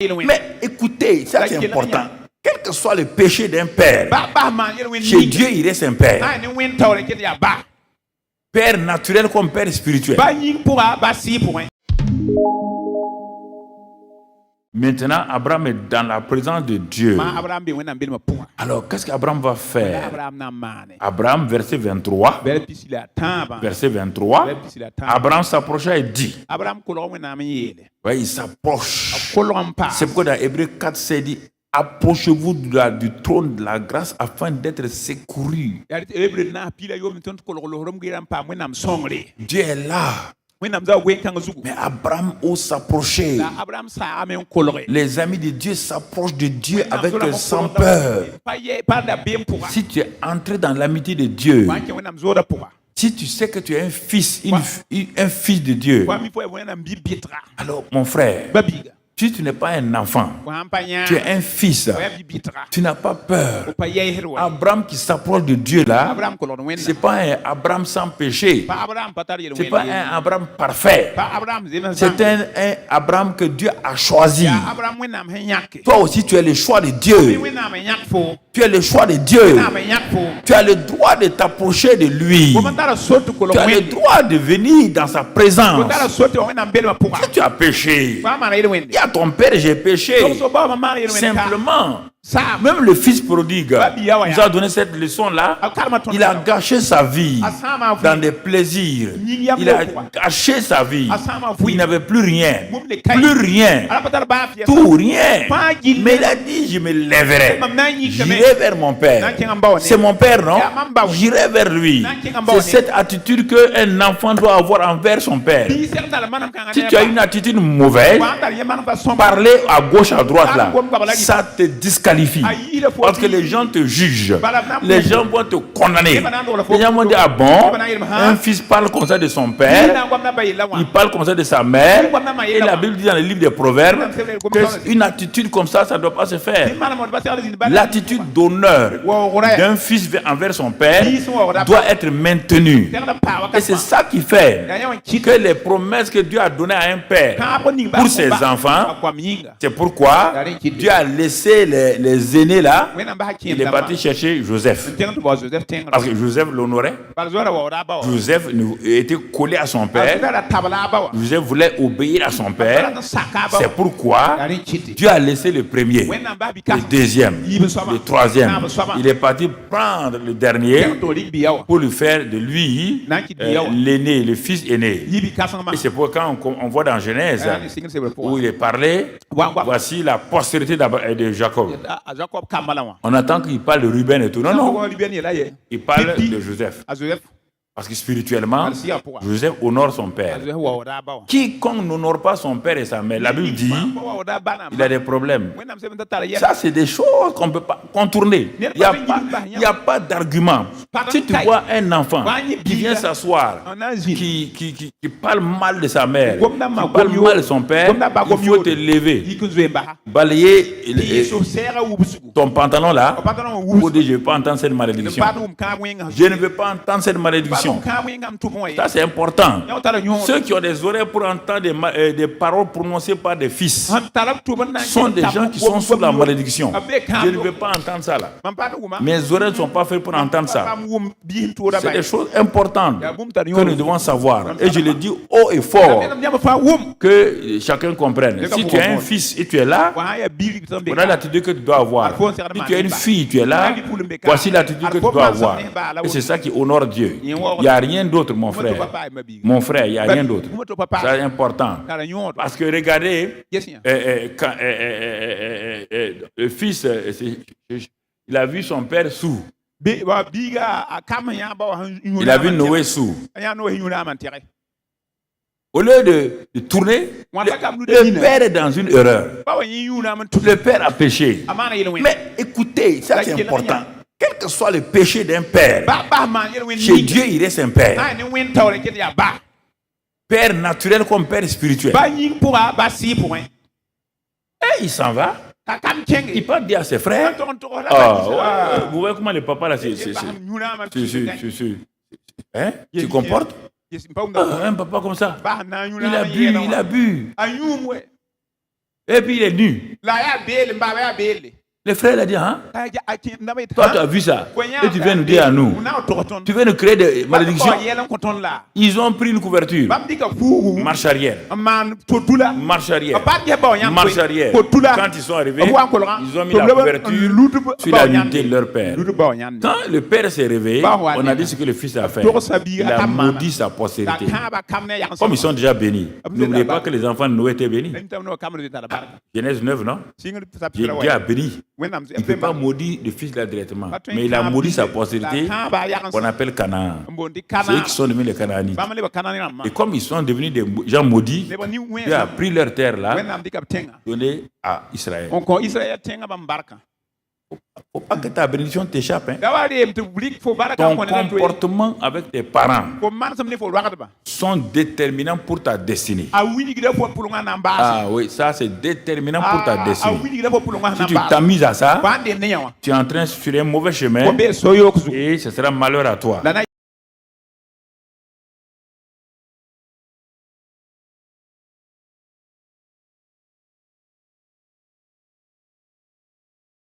Mais écoutez, ça c'est important. Quel que soit le péché d'un père, chez Dieu il reste un père. Père naturel comme père spirituel. Maintenant, Abraham est dans la présence de Dieu. Alors, qu'est-ce qu'Abraham va faire? Abraham, verset 23. Verset 23. Abraham s'approcha et dit. Ouais, il s'approche. C'est pourquoi dans Hébreux 4, c'est dit. Approchez-vous du trône de la grâce afin d'être secouru. Dieu est là. Mais Abraham ose s'approcher. Les amis de Dieu s'approchent de Dieu avec sans peur. Si tu es entré dans l'amitié de Dieu, si tu sais que tu es un fils, un fils de Dieu, alors mon frère, si tu n'es pas un enfant, tu es un fils, tu n'as pas peur. Abraham qui s'approche de Dieu là, ce n'est pas un Abraham sans péché. Ce n'est pas un Abraham parfait. C'est un Abraham que Dieu a choisi. Toi aussi tu es le choix de Dieu. Tu es le choix de Dieu. Tu as le droit de t'approcher de lui. Tu as le droit de venir dans sa présence. Si tu as péché, il y a ton père, j'ai péché. Simplement, même le fils prodigue nous a donné cette leçon-là. Il a gâché sa vie dans des plaisirs. Il a gâché sa vie. Il n'avait plus rien. Plus rien. Tout, rien. Mais il a dit, je me lèverai. J'irai vers mon père. C'est mon père, non? J'irai vers lui. C'est cette attitude qu'un enfant doit avoir envers son père. Si tu as une attitude mauvaise, parler à gauche, à droite, là, ça te disqualifie. Parce que les gens te jugent. Les gens vont te condamner. Les gens vont dire, ah bon, un fils parle comme ça de son père, il parle comme ça de sa mère. Et la Bible dit dans le livre des Proverbes qu'une attitude comme ça, ça ne doit pas se faire. L'attitude d'honneur d'un fils envers son père doit être maintenue. Et c'est ça qui fait que les promesses que Dieu a données à un père pour ses enfants, c'est pourquoi Dieu a laissé les aînés là, il est parti chercher Joseph. Parce que Joseph l'honorait. Joseph était collé à son père. Joseph voulait obéir à son père. C'est pourquoi Dieu a laissé le premier, le deuxième, le troisième. Il est parti prendre le dernier pour lui faire de lui l'aîné, le fils aîné. Et c'est pourquoi quand on voit dans Genèse où il est parlé, voici la postérité de Jacob. On attend qu'il parle de Ruben et tout. Non, non. Il parle de Joseph. Parce que spirituellement, Joseph honore son père. Quiconque n'honore pas son père et sa mère, la Bible dit, il a des problèmes. Ça, c'est des choses qu'on ne peut pas contourner. Il n'y a pas d'argument. Si tu vois un enfant qui vient s'asseoir, qui parle mal de sa mère, qui parle mal de son père, il faut te lever, balayer ton pantalon là, pour dire je ne veux pas entendre cette malédiction. Je ne veux pas entendre cette malédiction. Ça c'est important. Ceux qui ont des oreilles pour entendre des paroles prononcées par des fils sont des gens qui sont sous la malédiction. Je ne veux pas entendre ça là. Mes oreilles ne sont pas faites pour entendre ça. C'est des choses importantes que nous devons savoir. Et je le dis haut et fort, que chacun comprenne. Si tu es un fils et tu es là, voilà l'attitude que tu dois avoir. Si tu es une fille, tu es là, voici l'attitude que tu dois avoir. Et c'est ça qui honore Dieu. Il n'y a rien d'autre, mon frère. Mon frère, il n'y a rien d'autre. C'est important. Parce que regardez, le fils, il a vu son père sourd. Il a vu Noé sourd. Au lieu de tourner, le père est dans une erreur. Le père a péché. Mais écoutez, ça c'est important. Quel que soit le péché d'un père, chez Dieu il reste un père. Père naturel comme père spirituel. Et il s'en va. Il peut dire à ses frères. Vous voyez comment le papa là, tu comportes? Un papa comme ça, il a bu. Et puis il est nu. Le frère il a dit, hein? Toi, tu as vu ça. Et tu viens nous dire à nous. Tu viens nous créer des malédictions. Ils ont pris une couverture. Marche arrière. Marche arrière. Marche arrière. Quand ils sont arrivés, ils ont mis la couverture sur la nudité de leur père. Quand le père s'est réveillé, on a dit ce que le fils a fait. Il a maudit sa postérité. Comme ils sont déjà bénis. N'oubliez pas que les enfants de Noé étaient bénis. Genèse 9, non? Dieu a béni. Il ne peut pas maudire le fils là directement. Mais il a maudit sa postérité qu'on appelle Canaan. C'est eux qui sont devenus les Canaanites. Et comme ils sont devenus des gens maudits, Dieu a pris leur terre là, donné à Israël. Il ne faut pas que ta bénédiction t'échappe. Ton comportement avec tes parents sont déterminants pour ta destinée. Ah oui, ça c'est déterminant pour ta destinée. Si tu t'amuses à ça, tu es en train sur un mauvais chemin et ce sera malheur à toi.